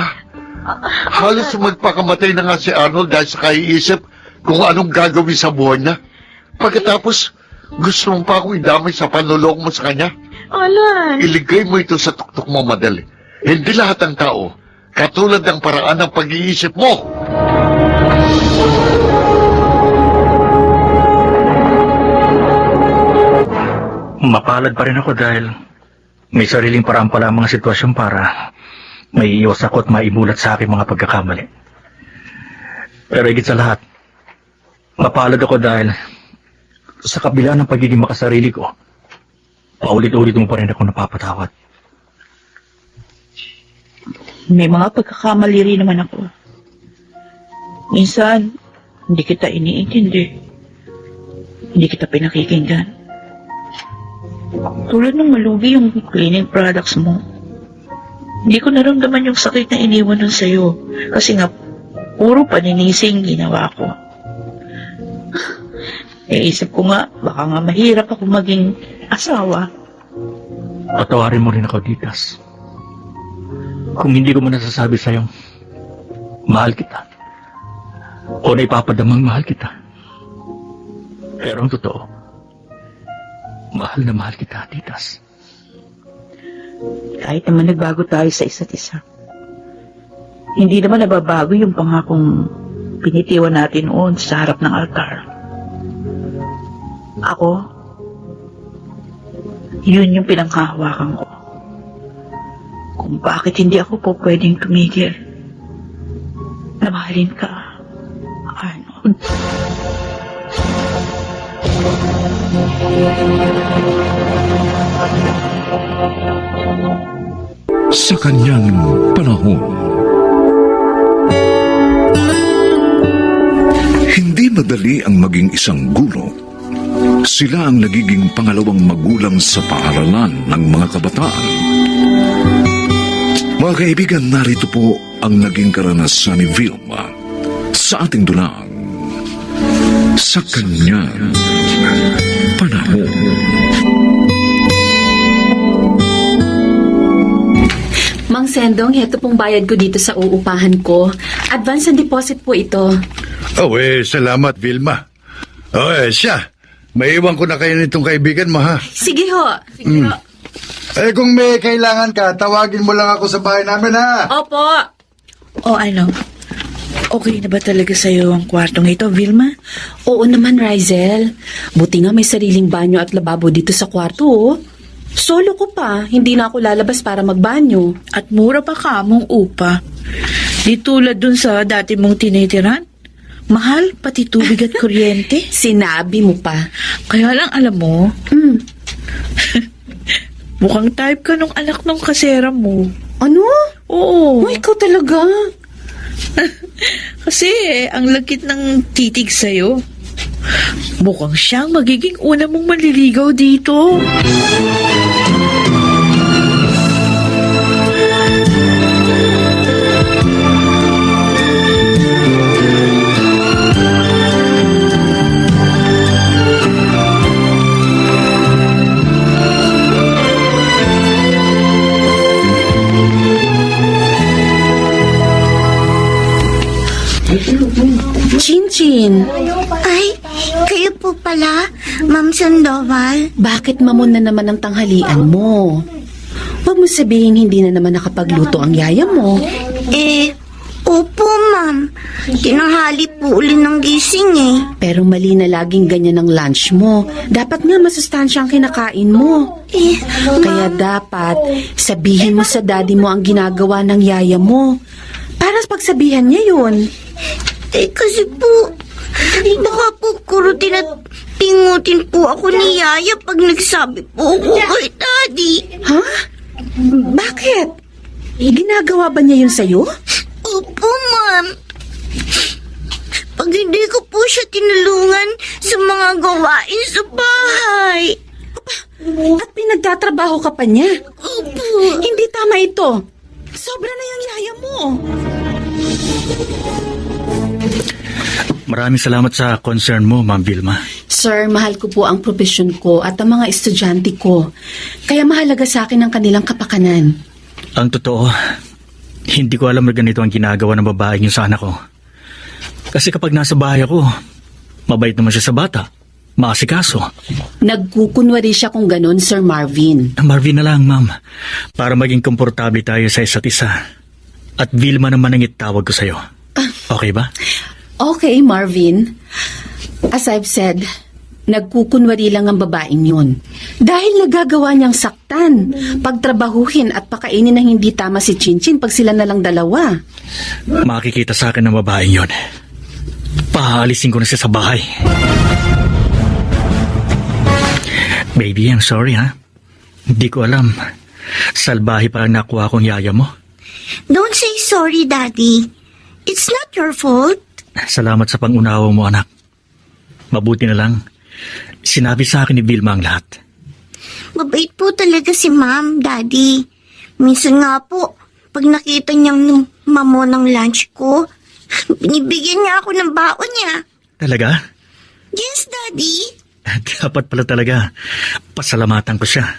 Halos magpakamatay na nga si Arnold dahil sa kaiisip kung anong gagawin sa buhay niya. Pagkatapos, gusto mo pa akong idamay sa panulong mo sa kanya? Alan. Iligay mo ito sa tuktok mo, madali. Hindi lahat ng tao katulad ng paraan ng pag-iisip mo. Mapalad pa rin ako dahil may sariling paraan pala ang mga sitwasyon para may iwas ako at maimulat sa aking mga pagkakamali. Pero higit sa lahat, mapalad ako dahil sa kabila ng pagiging makasarili ko, paulit-ulit mo pa rin ako napapatawad. May mga pagkakamali rin naman ako. Minsan, hindi kita iniintindi. Hindi kita pinakikinggan. Tulad ng malugi yung cleaning products mo. Hindi ko naramdaman yung sakit na iniwan nun sa'yo. Kasi nga, puro paninising ginawa ko. Isip ko nga, baka nga mahirap ako maging asawa. Patawarin mo rin ako, Ditas. Kung hindi ko man nasasabi sa'yo, mahal kita. O na ipapadamang mahal kita. Pero ang totoo, mahal na mahal kita, Ditas. Kahit naman nagbago tayo sa isa't isa. Hindi naman nababago yung pangakong pinitiwan natin noon sa harap ng altar. Ako, yun yung pinanghahawakan ko. Kung bakit hindi ako po pwedeng tumigil na mahalin ka, Arnold. Sa kanyang panahon, hindi madali ang maging isang guro. Sila ang nagiging pangalawang magulang sa paaralan ng mga kabataan. Mga kaibigan, narito po ang naging karanasan ni Vilma sa ating dulang. Sa kanyang panahon. Mang Sendong, heto pong bayad ko dito sa uupahan ko. Advance and deposit po ito. Salamat, Vilma. Siya. Maiwan ko na kayo nitong kaibigan mo, ha? Sige ho. Kung may kailangan ka, tawagin mo lang ako sa bahay namin, ha? Opo. O ano, okay na ba talaga sa'yo ang kwartong ito, Vilma? Oo naman, Rizel. Buti nga may sariling banyo at lababo dito sa kwarto, oh. Solo ko pa, hindi na ako lalabas para magbanyo. At mura pa ka mong upa. Di tulad dun sa dati mong tinitiran. Mahal, pati tubig at kuryente. Sinabi mo pa. Kaya lang alam mo, mukhang type ka nung anak ng kasera mo. Ano? Oo. Oh, ikaw talaga. Kasi ang lagkit ng titig sa'yo. Mukhang siyang magiging una mong manliligaw dito. Chinchin, Ay, kayo po pala, Ma'am Sandoval. bakit mamon na naman ang tanghalian mo? Huwag mo sabihin hindi na naman nakapagluto ang yaya mo. Opo, Ma'am. Tinanghali po uli ng gising eh. Pero mali na laging ganyan ang lunch mo. Dapat nga masustansya ang kinakain mo. Kaya dapat sabihin mo sa daddy mo ang ginagawa ng yaya mo. Para pagsabihan niya yun. Kasi po, baka po kurutin at tingutin po ako ni Yaya pag nagsabi po ako kay Daddy. Ha? Bakit? Ginagawa ba niya yun sa'yo? Opo, Ma'am. Pag hindi ko po siya tinulungan sa mga gawain sa bahay. At pinagtatrabaho ka pa niya. Opo. Hindi tama ito. Sobra na yung yaya mo. Maraming salamat sa concern mo, Ma'am Vilma. Sir, mahal ko po ang profesyon ko at ang mga estudyante ko. Kaya mahalaga sa akin ang kanilang kapakanan. Ang totoo, hindi ko alam na ganito ang ginagawa ng babae niyo sa anak ko. Kasi kapag nasa bahay ako, mabait naman siya sa bata. Maasikaso. Nagkukunwari siya kung ganon, Sir Marvin. Marvin na lang, Ma'am. Para maging komportable tayo sa isa't isa. At Vilma naman ang itawag ko sa'yo. Okay ba? Okay, Marvin. As I've said, nagkukunwari lang ang babaeng yun. Dahil nagagawa niyang saktan, pagtrabahuhin at pakainin ng hindi tama si Chinchin pag sila na lang dalawa. Makikita sa akin ng babaeng yun. Paalisin ko na siya sa bahay. Baby, I'm sorry ha. Hindi ko alam. Salbahe pa ang nakuha kong yaya mo. Don't say sorry, Daddy. It's not your fault. Salamat sa pangunawa mo, anak. Mabuti na lang. Sinabi sa akin ni Vilma ang lahat. Mabait po talaga si Ma'am, Daddy. Minsan nga po, pag nakita niyang mamo ng lunch ko, binibigyan niya ako ng baon niya. Talaga? Yes, Daddy. Dapat pala talaga. Pasalamatan ko siya.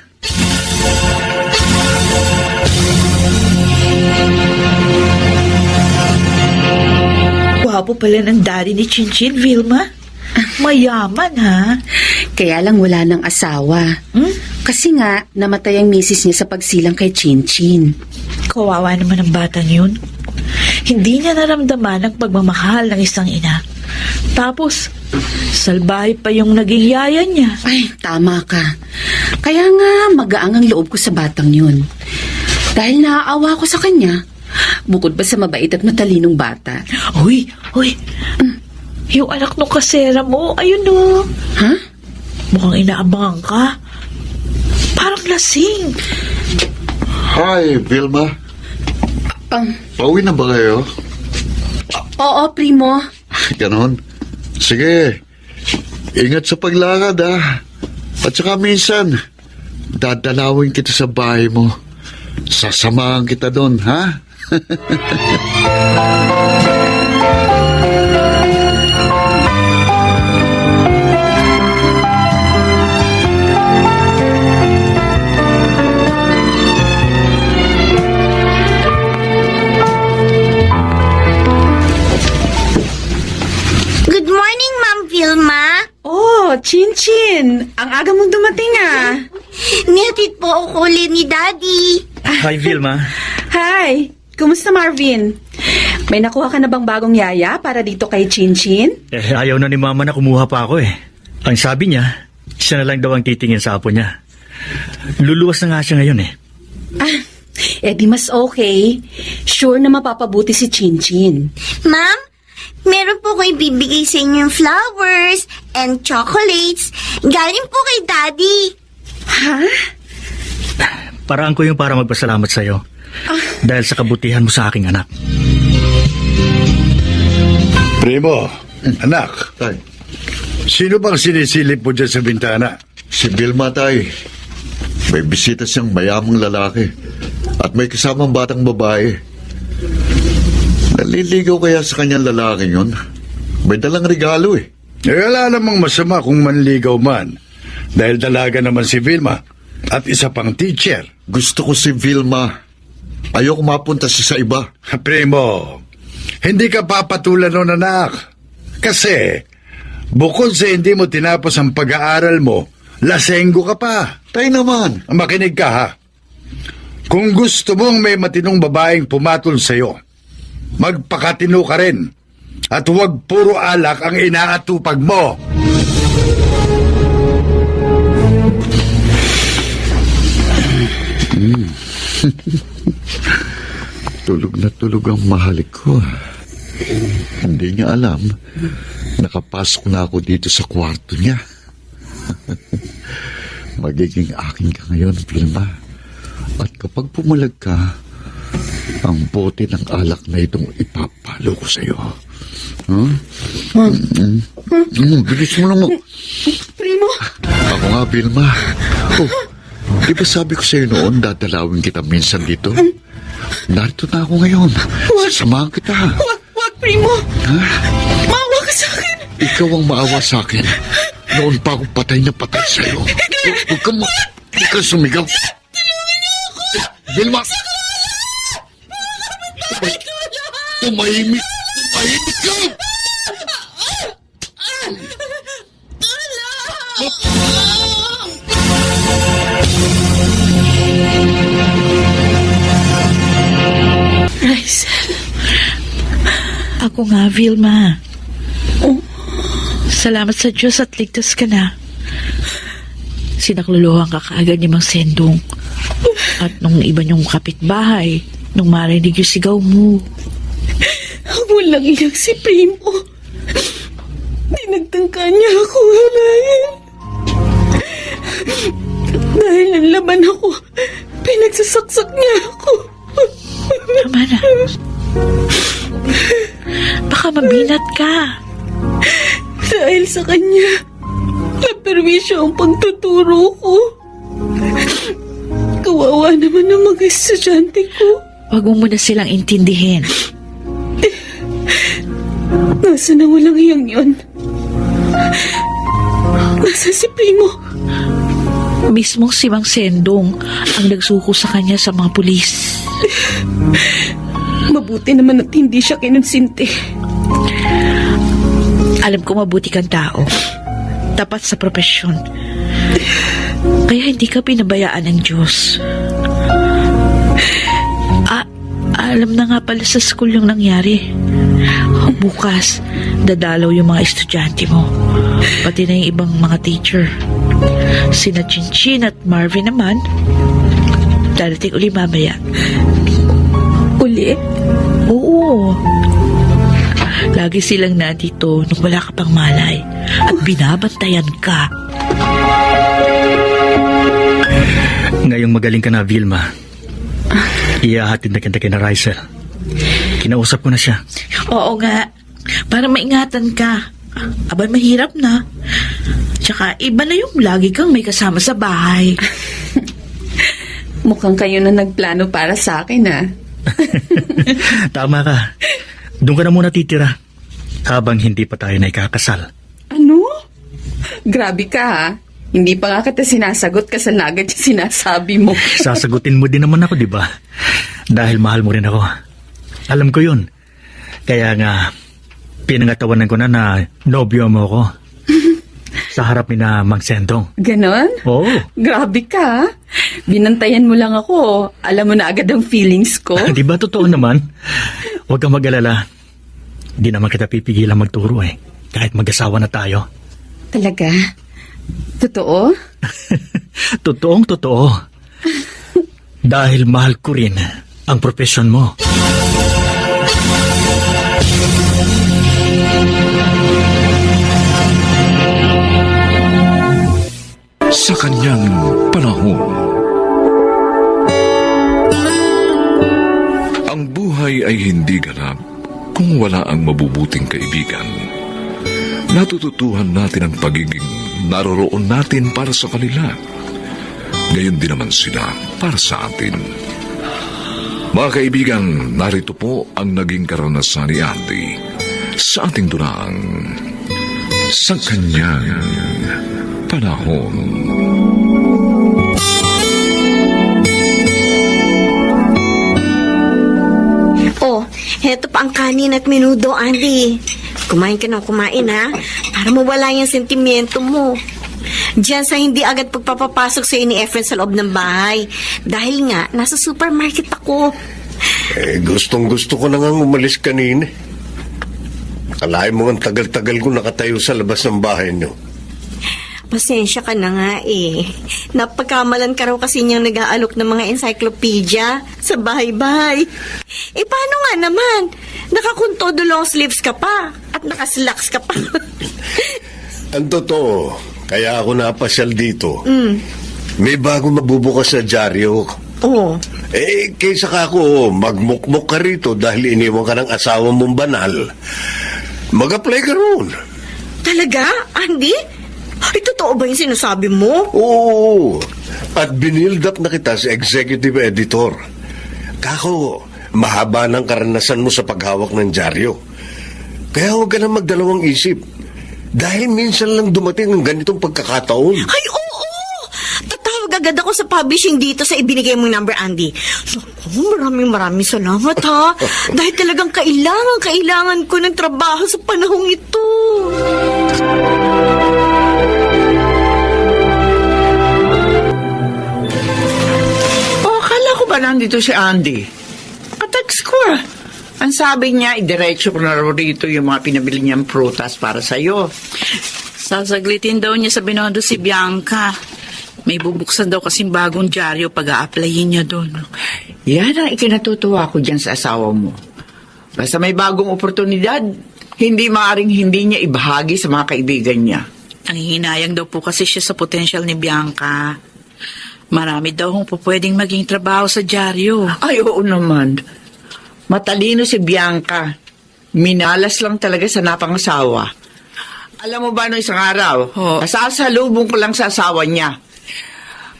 Gwapo pala ng daddy ni Chinchin, Vilma. Mayaman, ha? Kaya lang wala ng asawa. Kasi nga, namatay ang misis niya sa pagsilang kay Chinchin. Kawawa naman ang batang yun. Hindi niya naramdaman ang pagmamahal ng isang ina. Tapos, salbahe pa yung naging yaya niya. Ay, tama ka. Kaya nga, magaang ang loob ko sa batang yun. Dahil naaawa ko sa kanya. Bukod pa sa mabait at matalinong bata. Uy! Yung anak nung kasera mo, ayun o. Ha? Mukhang inaabangan ka. Parang lasing. Hi, Vilma. Pauwi na ba kayo? Oo, Primo. Ganon. Sige. Ingat sa paglakad, ha? At saka minsan, dadalawin kita sa bahay mo. Sasamahan kita doon, ha? Good morning, Ma'am Vilma. Oh, Chinchin. Ang aga mong dumating ah. Nihatid po ako ulit ni Daddy. Hi, Vilma. Hi. Kumusta, Marvin? May nakuha ka na bang bagong yaya para dito kay Chinchin? Ayaw na ni Mama na kumuha pa ako eh. Ang sabi niya, siya na lang daw ang titingin sa apo niya. Luluwas na nga siya ngayon eh. Di mas okay. Sure na mapapabuti si Chinchin. Ma'am, meron po ko ibibigay sa inyo yung flowers and chocolates. Galing po kay Daddy. Ha? Paraan ko yung para magpasalamat sa'yo. Dahil sa kabutihan mo sa aking anak. Primo, anak, Tay, sino bang sinisilip mo dyan sa bintana? si Vilma, tay. May bisita siyang mayamang lalaki. At may kasamang batang babae. Naliligaw kaya sa kanyang lalaki yun? May dalang regalo eh. Wala namang masama kung manligaw man. Dahil dalaga naman si Vilma at isa pang teacher. Gusto ko si Vilma. Ayoko mapunta siya sa iba. Primo, hindi ka papatulan nun, anak. Kasi, bukod sa hindi mo tinapos ang pag-aaral mo, lasenggo ka pa. Tay naman. Makinig ka, ha? Kung gusto mong may matinong babaeng pumatol sa'yo, magpakatino ka rin. At huwag puro alak ang inaatupag mo. Tulog na tulog ang mahalik ko. Hindi niya alam. Nakapasok na ako dito sa kwarto niya. Magiging akin ka ngayon, Vilma. At kapag pumalag ka, ang bote ng alak na itong ipapalo ko sa'yo. Huh? Bilis mo naman. Primo, Ako nga, Vilma. Oh, di ba sabi ko sa'yo noon, dadalawin kita minsan dito? Narito na ako ngayon. Sasamahan kita. Wag, Primo! Ha? Maawa ka sa akin! Ikaw ang maawa sa akin. Noon pa ako patay na patay sa'yo. Huwag kang sumigaw. Tulungan niyo ako! Vilma! Tumahimik ka! Rysel. Ako nga, Vilma. Salamat sa Diyos at ligtas ka na. Sinakluluhan ka kaagad ni Mang Sendong. At nung iba niyong kapitbahay, nung marinig yung sigaw mo. Walang iyak si Primo. Tinagtangka niya ako halayin. Dahil nanlaban ako, pinagsasaksak niya ako. Tama na. Baka mabinat ka. Dahil sa kanya, naperwisyo ang pagtuturo ko. Kawawa naman ang mga estudyante ko. Huwag mo muna silang intindihin. Nasa na walang iyang yun? Nasa si Primo? Mismong si Mang Sendong ang nagsuko sa kanya sa mga pulis. Mabuti naman at hindi siya kinonsinti. Alam ko mabuti kang tao. Tapat sa profesyon. Kaya hindi ka pinabayaan ng Diyos. Alam na nga pala sa school yung nangyari. Bukas, dadalaw yung mga estudyante mo. Pati na yung ibang mga teacher. Sina Chinchin at Marvin naman, darating uli mamaya. Uli? Oo. Lagi silang nandito nung wala ka pang malay at binabantayan ka. Ngayong magaling ka na, Vilma. Iyahatid na kita kina Rysel. Kinausap ko na siya. Oo nga. Para maingatan ka. Abay, mahirap na. Tsaka iba na yung lagi kang may kasama sa bahay. Mukhang kayo na nagplano para sa akin, ha? Tama ka. Doon ka na muna titira. Habang hindi pa tayo na ikakasal. Ano? Grabe ka, ha? Hindi pa nga kita sinasagot kasi agad yung sinasabi mo. Sasagutin mo din naman ako, di ba? Dahil mahal mo rin ako. Alam ko yun. Kaya nga, pinangatawanan ko na nobyo mo ako. Sa harap ni na Mang Sendong. Ganon? Oo. Grabe ka, ha? Binantayan mo lang ako. Alam mo na agad ang feelings ko. Di ba totoo naman? Huwag kang mag-alala. Di naman kita pipigilan magturo eh. Kahit mag-asawa na tayo. Talaga? Totoo? Totoong totoo. Dahil mahal ko rin ang profesyon mo. Sa kanyang panahon, ang buhay ay hindi ganap kung wala ang mabubuting kaibigan. Natututuhan natin ang pagiging naroroon natin para sa kanila. Gayon din naman sila para sa atin. Mga kaibigan, narito po ang naging karanasan ni Andy sa ating durang sa kanyang panahon. Oh, heto pa ang kanin at menudo, Andy. Kumain ka ng kumain, ha? Para mawala yung sentimiento mo. Diyan sa hindi agad pagpapapasok sa ni Efren sa loob ng bahay. Dahil nga, nasa supermarket ako. Gustong gusto ko na nga umalis kanina. Kalahin mo ang tagal-tagal ko nakatayo sa labas ng bahay niyo. Pasensya ka na nga eh. Napagkamalan ka raw kasi niyang nag-aalok ng mga encyclopedia sa bahay-bahay. Paano nga naman? Nakakuntodo long sleeves ka pa at nakaslacks ka pa. Ang totoo, kaya ako napasyal dito. May bagong mabubukas sa dyaryo. Oo. Kaysa ka ako, magmukmuk ka rito dahil iniwan ka ng asawa mong banal. Mag-apply ka roon. Talaga, Andy? Ay, totoo ba yung sinasabi mo? Oo. At binild up na kita sa executive editor. Kako, mahaba ng karanasan mo sa paghawak ng dyaryo. Kaya huwag ka na magdalawang isip. Dahil minsan lang dumating ang ganitong pagkakataon. Ay, oo! Tatawag agad ako sa publishing dito sa ibinigay mong number, Andy. Naku, maraming salamat, ha? Dahil talagang kailangan ko ng trabaho sa panahong ito. Akala ko ba nandito si Andy? Katext ko ah. Ang sabi niya, idiretso ko na rito yung mga pinabili niyang prutas para sa'yo. Sasaglitin daw niya sa Binondo si Bianca. May bubuksan daw kasing bagong dyaryo pag-a-applyin niya doon. Yan ang ikinatutuwa ko dyan sa asawa mo. Basta may bagong oportunidad, hindi maaring hindi niya ibahagi sa mga kaibigan niya. Nangihinayang daw po kasi siya sa potensyal ni Bianca. Marami daw kung pwedeng maging trabaho sa dyaryo. Ay, oo naman. Matalino si Bianca. Minalas lang talaga sa napangasawa. Alam mo ba no isang araw, kasasalubong ko lang sa asawa niya.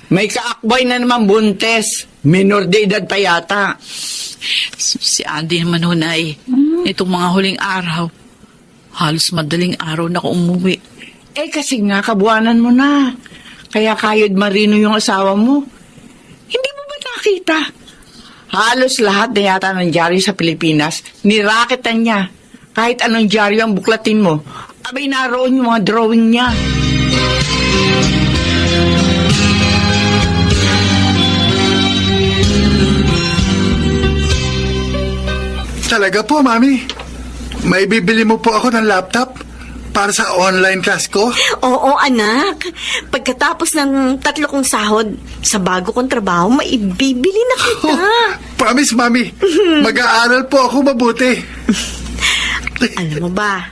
May kaakbay na naman buntes. Minor de edad pa yata. Si Andy naman hunay. Itong mga huling araw, halos madaling araw na ako umuwi. Eh kasi nga kabuanan mo na. Kaya kayod marino yung asawa mo. Hindi mo ba nakita? Halos lahat na yata ng dyaryo sa Pilipinas, niraketan niya. Kahit anong dyaryo ang buklatin mo, abay naroon yung mga drawing niya. Talaga po, Mami. May bibili mo po ako ng laptop para sa online class ko? Oo, anak. Pagkatapos ng 3 kong sahod, sa bago kong trabaho, maibibili na kita. Promise, Mami. Mag-aaral po ako mabuti. Alam mo ba,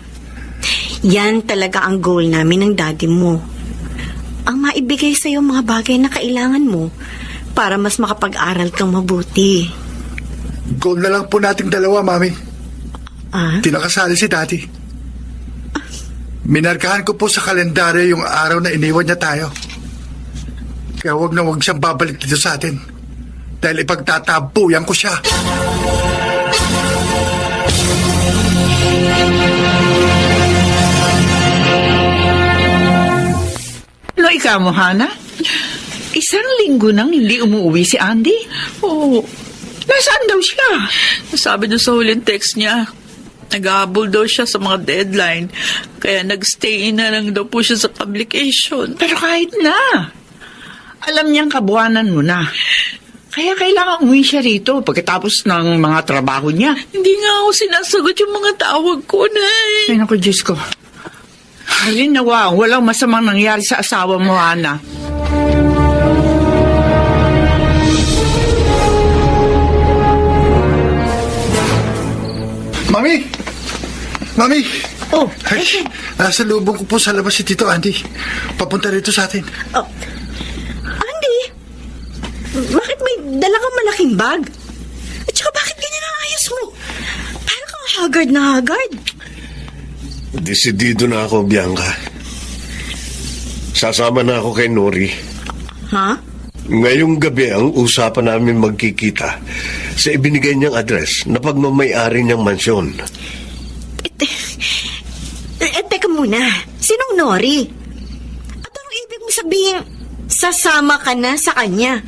yan talaga ang goal namin ng daddy mo. Ang maibigay sa'yo mga bagay na kailangan mo para mas makapag-aral kang mabuti. Goal na lang po nating dalawa, Mami. Ah? Tinakasali si Daddy. Minarkahan ko po sa kalendaryo yung araw na iniwan niya tayo. Kaya wag na wag siyang babalik dito sa atin. Dahil ipagtatabuyan ko siya. Ano ikaw mo, Hana? Isang linggo nang hindi umuwi si Andy? Oo. Nasaan daw siya? Sabi doon sa huling text niya, nag-aabol daw siya sa mga deadline. Kaya nag-stay in na lang daw po siya sa publication. Pero kahit na. Alam niyang kabuanan mo na. Kaya kailangan umuwi siya rito pagkatapos ng mga trabaho niya. Hindi nga ako sinasagot yung mga tawag ko, Nay. Ay, naku, Diyos ko. Halin nawa, walang masamang nangyari sa asawa mo, Ana. Mami! Mami! Oh, Ay, nasa lubong ko po sa labas si Tito Andy. Papunta rito sa atin. oh. Andy, bakit may dala kang malaking bag? At saka bakit ganyan ang ayos mo? Parang kang haggard na haggard. Desidido na ako, Bianca. Sasama na ako kay Nori. Ha? Ngayong gabi ang usapan namin magkikita sa ibinigay niyang address na pagmamayari niyang mansyon. Teka muna. Sinong Nori? At anong ibig mo sabihin, sasama ka na sa kanya?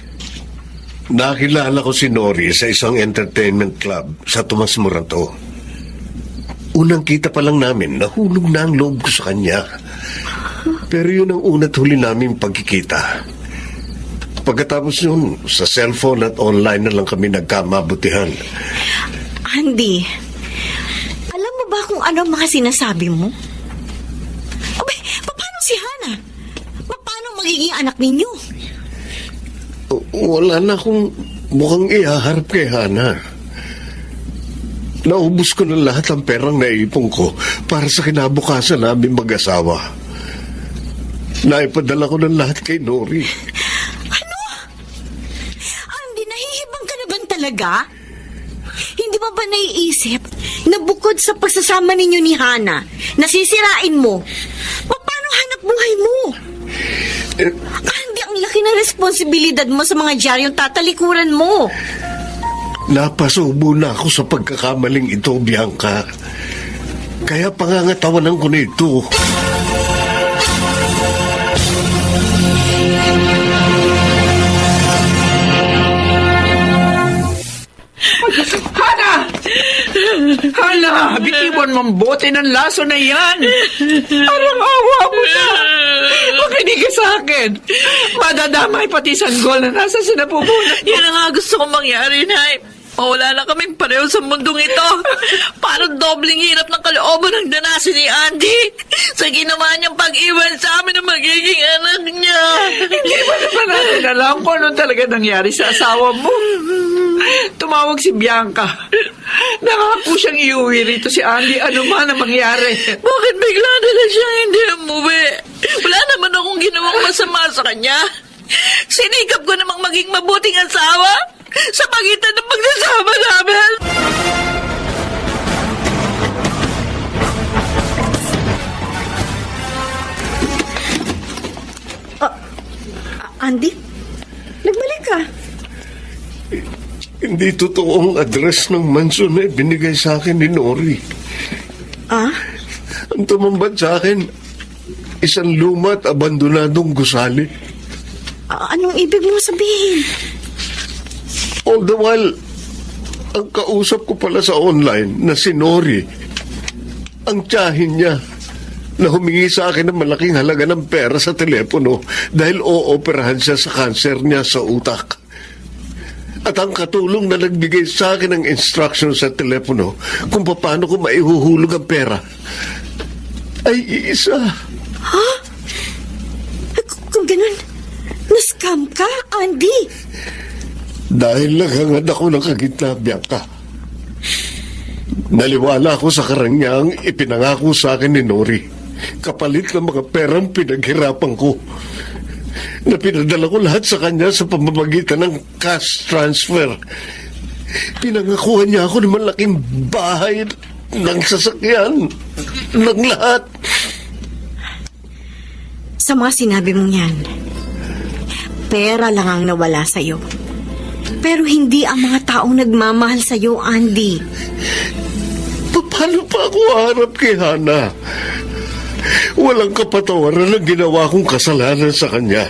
Nakilala ko si Nori sa isang entertainment club sa Tomas Morato. Unang kita pa lang namin, nahulog na ang loob ko sa kanya. Pero yun ang una't huli namin pagkikita. Pagkatapos yun, sa cellphone at online na lang kami nagkamabutihan. Andy, alam mo ba kung ano ang mga sinasabi mo? Abay, paano si Hana? Paano magiging anak ninyo? Wala na akong mukhang ihaharap kay Hana. Naubos ko na lahat ang perang naipon ko para sa kinabukasan namin mag-asawa. Naipadala ko ng lahat kay Nori. Ano? Andy, nahihibang ka na ba talaga? Hindi mo ba naiisip na bukod sa pagsasama ninyo ni Hana, nasisirain mo, paano hanap buhay mo? Andy, ang laki ng responsibilidad mo sa mga dyaryong tatalikuran mo. Napasubo na ako sa pagkakamaling ito, Bianca. Kaya pangangatawanan ko na ito. Hana! Hala, bitiwan mong bote ng laso na yan. Parang awa mo na. Makinig ka sa akin. Madadamay pati sanggol na nasa sinapupunan. Yan ang nga gusto kong mangyari, Nay. Mawala na kaming pareho sa mundong ito. Parang dobling hirap ng kalooban ng danasin ni Andy sa ginawa niyang pag-iwan sa amin ng magiging anak niya. Hindi ba naman natin alam kung anong talaga nangyari sa asawa mo? Tumawag si Bianca. Nangako siyang iuwi rito si Andy ano man ang mangyari. Bakit bigla na lang siyang hindi umuwi? Wala naman akong ginawang masama sa kanya. Sinikap ko namang maging mabuting asawa sa pagitan ng pagsasama namin. Andy, nagbalik ka. Hindi totoo ang address ng mansion na binigay sa akin ni Nori. Ah? Ang tumambad sa akin, isang luma at abandonadong gusali. Anong ibig mo sabihin? All the while, ang kausap ko pala sa online na si Nori, ang tiyahin niya na humingi sa akin ng malaking halaga ng pera sa telepono dahil ooperahan siya sa kanser niya sa utak. At ang katulong na nagbigay sa akin ng instruction sa telepono kung paano ko maihuhulog ang pera ay iisa. Ha? Kung ganun, na-scam ka, Andy? Dahil naghangad ako ng kagitna, Bianca. Naliwala ako sa karangyang ipinangako sa akin ni Nori. Kapalit ng mga perang pinaghirapan ko. Na pinadala ko lahat sa kanya sa pamamagitan ng cash transfer. Pinangakuhan niya ako ng malaking bahay, ng sasakyan, ng lahat. Sa mga sinabi mong yan, pera lang ang nawala sa'yo. Pero hindi ang mga taong nagmamahal sa'yo, Andy. Paano pa ako harap kay Hana? Walang kapatawaran ang ginawa kong kasalanan sa kanya.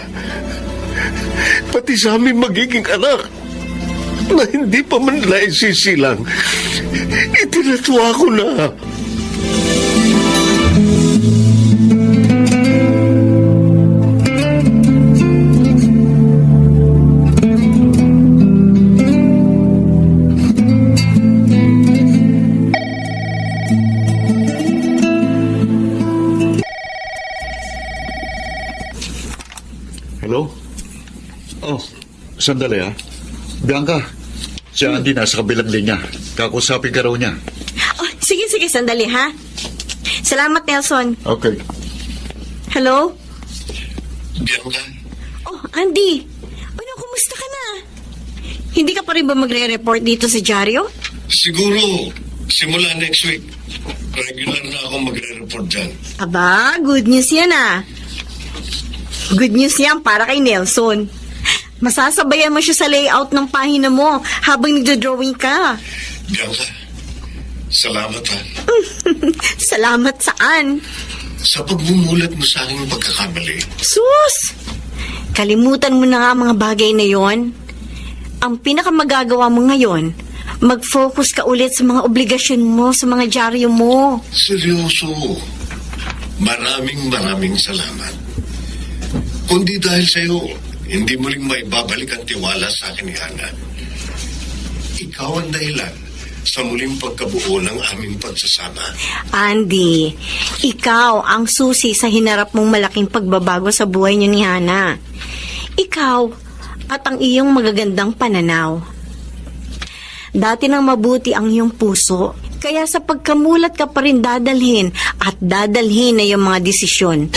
Pati sa aming magiging anak na hindi pa man naisisilang, itinatwa ko na. Hello? Oh, sandali ah. Bianca, si Andy nasa kabilang linya. Kakusapin ka raw niya. Oh, sige, sandali, ha? Salamat, Nelson. Okay. Hello? Bianca, Oh, Andy. Ano, kumusta ka na? Hindi ka pa rin ba magre-report dito sa dyaryo? siguro simula next week, regular na ako magre-report dyan. Aba, good news yan, ah. Good news yan para kay Nelson. Masasabayan mo siya sa layout ng pahina mo habang nagdo-drawing ka. Bianca, salamat ha. Salamat saan? Sa pagmumulat mo sa aking pagkakamali. Sus! Kalimutan mo na nga mga bagay na yon. Ang pinakamagagawa mo ngayon, mag-focus ka ulit sa mga obligasyon mo, sa mga dyaryo mo. Seryoso. Maraming salamat. Kundi dahil sa'yo, hindi muling maibabalik ang tiwala sa akin ni Hana. Ikaw ang dahilan sa muling pagkabuo ng aming pagsasama. Andy, ikaw ang susi sa hinarap mong malaking pagbabago sa buhay niyo ni Hana. Ikaw at ang iyong magagandang pananaw. Dati nang mabuti ang iyong puso, kaya sa pagkamulat ka pa rin dadalhin at dadalhin na yung mga desisyon.